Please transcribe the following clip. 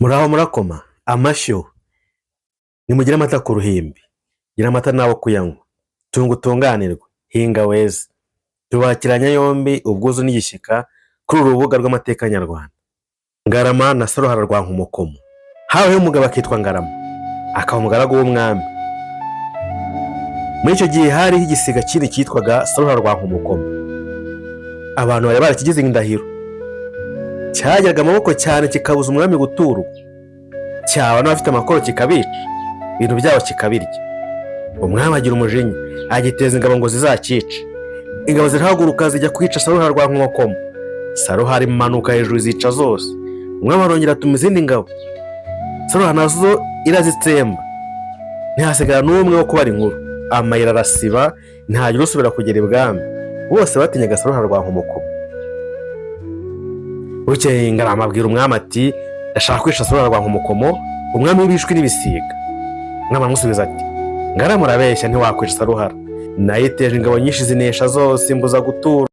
Muraho murakoma amashyo nimugire amata ku ruhimbi, gira amata nawe kuyanywa, tunga utunganirwe, hinga weze. Tubakiranya yombi ubwuzu n'igishyika kuri uru rubuga rw'amateka nyarwanda. Ngarama na Saruhara rwa Nkomokomo. Habayeho umugabo akitwa Ngarama, akaba umugaragu w'umwami. Muri icyo gihe hariho igisiga kindi cyitwaga Saruhara rwa Nkomokomo. Abantu bari barakigize indahiro. Cyagiraga amaboko cyane kikabuza umwami guturwa, cyaba n'abafite amakoro kikabica, ibintu byabo kikabirya. Umwami agira umujinya, agiteza ingabo ngo zizakice. Ingabo zirahaguruka zijya kwica Saruhara rwa Nkomokomo. Saruhara imanuka hejuru zica zose. Umwami arongera atuma izindi ngabo, Saruhara nazo irazitsemba. Ntihasigara n'umwe wo kubara inkuru. Amayira arasiba, ntagira usubira kugera ibwami. Bose batinyaga Saruhara rwa Nkomokomo. Bukeye Ngarama abwira umwami ati, ndashaka kwica Saruhara rwa Nkomokomo, umwami w'ibishwi n'ibisiga. Umwami aramusubiza ati, Ngarama urabeshya, ntiwakwica Saruhara. Nayiteje ingabo nyinshi zinesha zose, imbuza gutura.